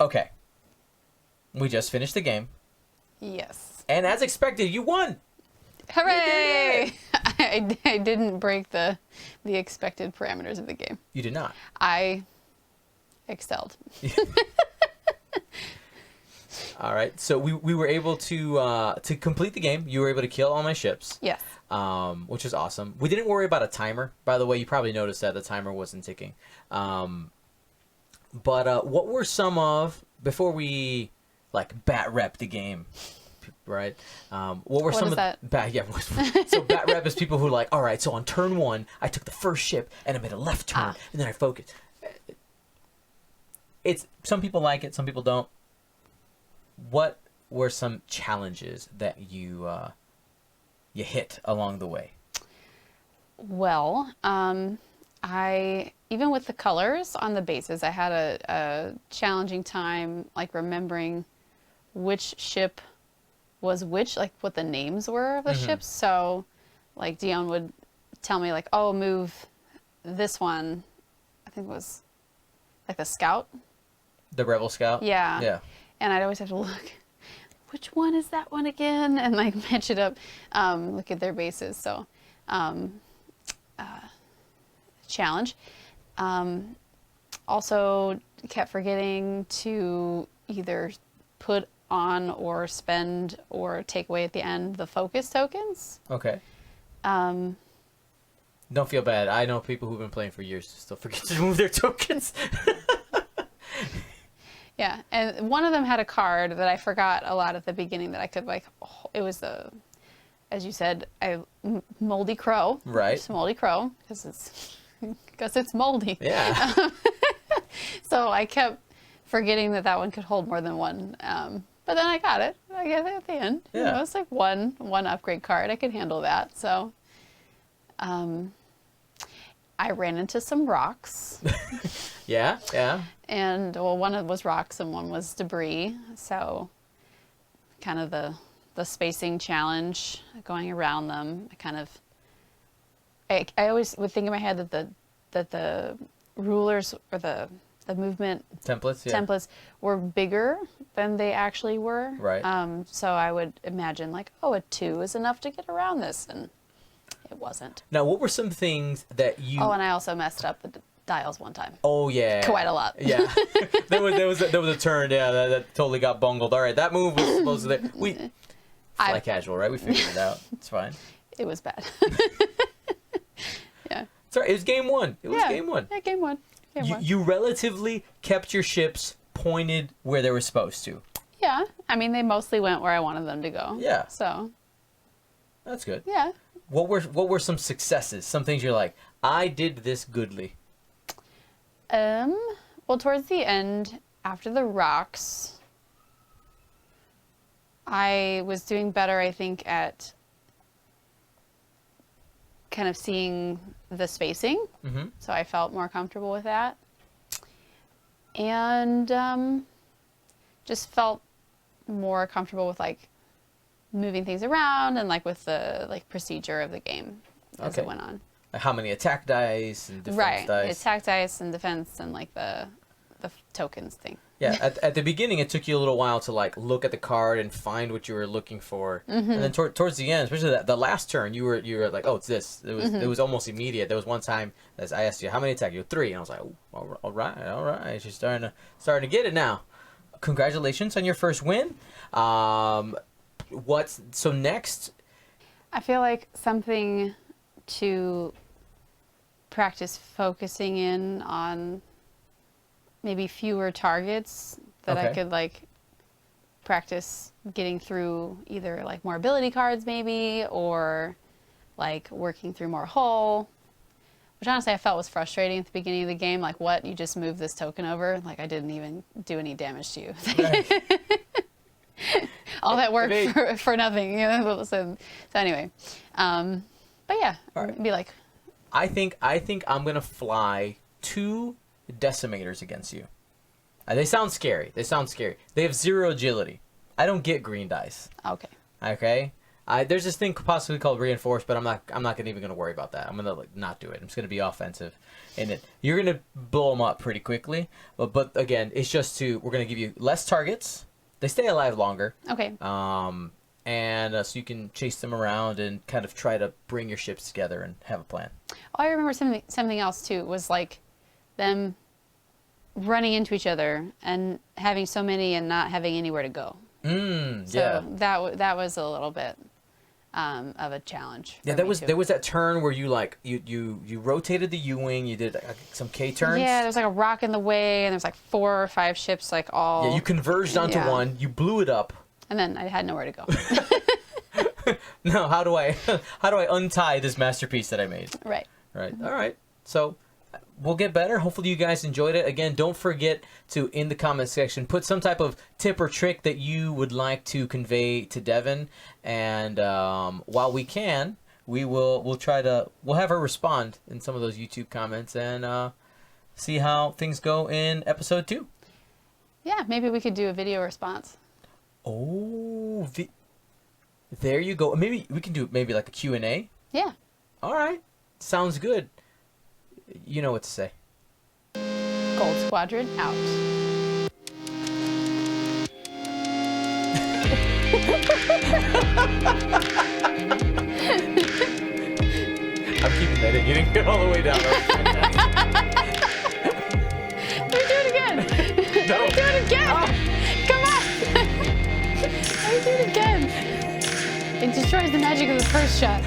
Okay. We just finished the game. Yes. And as expected, you won. Hooray! I didn't break the expected parameters of the game. You did not. I excelled. All right. So we were able to complete the game. You were able to kill all my ships. Yes. Which is awesome. We didn't worry about a timer. By the way, you probably noticed that the timer wasn't ticking. But what were some of, before we bat rep the game, right? What were some is of that? So bat rep is people who all right, so on turn 1, I took the first ship and I made a left turn and then I focused. It's some people like it, some people don't. What were some challenges that you hit along the way? Well, I, even with the colors on the bases, I had a challenging time remembering which ship was which, what the names were of the ships. So Dion would tell me oh, move this one. I think it was the Scout. The Rebel Scout? Yeah. Yeah. And I'd always have to look, which one is that one again? And match it up, look at their bases. So, challenge. Also kept forgetting to either put on or spend or take away at the end the focus tokens. Okay. Don't feel bad. I know people who've been playing for years still forget to move their tokens. Yeah, and one of them had a card that I forgot a lot at the beginning that I could it was as you said, Moldy Crow. Right. It's Moldy Crow because it's moldy. Yeah. So I kept forgetting that one could hold more than one. But then I got it. I got it at the end. Yeah. You know, it's one upgrade card. I could handle that. So I ran into some rocks. Yeah. And one was rocks and one was debris. So kind of the spacing challenge, going around them. I always would think in my head that the rulers or the movement templates were bigger than they actually were. Right. So I would imagine a 2 is enough to get around this, and it wasn't. Now, what were some things that you... Oh, and I also messed up the dials one time. Oh, yeah. Quite a lot. Yeah. there was a turn, that totally got bungled. All right, that move was supposed to... Fly casual, right? We figured it out. It's fine. It was bad. Yeah. Sorry, it was game 1. It was game 1. Yeah, game 1. You relatively kept your ships pointed where they were supposed to. Yeah. I mean, they mostly went where I wanted them to go. Yeah. So. That's good. Yeah. What were some successes? Some things you're like, I did this goodly. Well, towards the end, after the rocks, I was doing better, I think, at kind of seeing the spacing. Mm-hmm. So I felt more comfortable with that. And just felt more comfortable with moving things around and with the procedure of the game as it went on. How many attack dice and defense dice? Right, attack dice and defense and the tokens thing. Yeah, at the beginning it took you a little while to look at the card and find what you were looking for, and then towards the end, especially the last turn, you were like, oh, it's this. It was almost immediate. There was one time as I asked you how many attack, you had 3, and I was like, oh, all right, she's starting to get it now. Congratulations on your first win. What's so next? I feel like something to practice focusing in on. Maybe fewer targets that I could practice getting through, either more ability cards maybe, or working through more hull, which honestly I felt was frustrating at the beginning of the game. What, you just moved this token over? I didn't even do any damage to you. Right. All that work for nothing. So anyway, but yeah, right. Be I think I'm gonna fly 2 decimators against you. They sound scary. They have 0 agility. I don't get green dice. Okay. Okay. There's this thing possibly called reinforce, but I'm not even gonna worry about that. I'm gonna like not do it. I'm just gonna be offensive, and you're gonna blow them up pretty quickly. But again, it's just we're gonna give you less targets. They stay alive longer. Okay. And so you can chase them around and kind of try to bring your ships together and have a plan. Oh, I remember something else too, was like them running into each other and having so many and not having anywhere to go. Yeah. So that was a little bit of a challenge. Yeah, there was that turn where you like you rotated the U-wing, you did some K turns. Yeah, there's like a rock in the way, and there's like 4 or 5 ships like all. Yeah, you converged onto one, you blew it up. And then I had nowhere to go. Now, how do I untie this masterpiece that I made? Right. Right. All right. So we'll get better. Hopefully you guys enjoyed it. Again, don't forget to, in the comment section, put some type of tip or trick that you would like to convey to Devin. And while we can, we'll have her respond in some of those YouTube comments and see how things go in episode 2. Yeah, maybe we could do a video response. Oh, there you go. Maybe we can do maybe like a Q&A. Yeah. All right. Sounds good. You know what to say. Gold Squadron out. I'm keeping that in. You didn't get all the way down. Let me do it again. No. Let me do it again. Oh. Come on. Let me do it again. It destroys the magic of the first shot.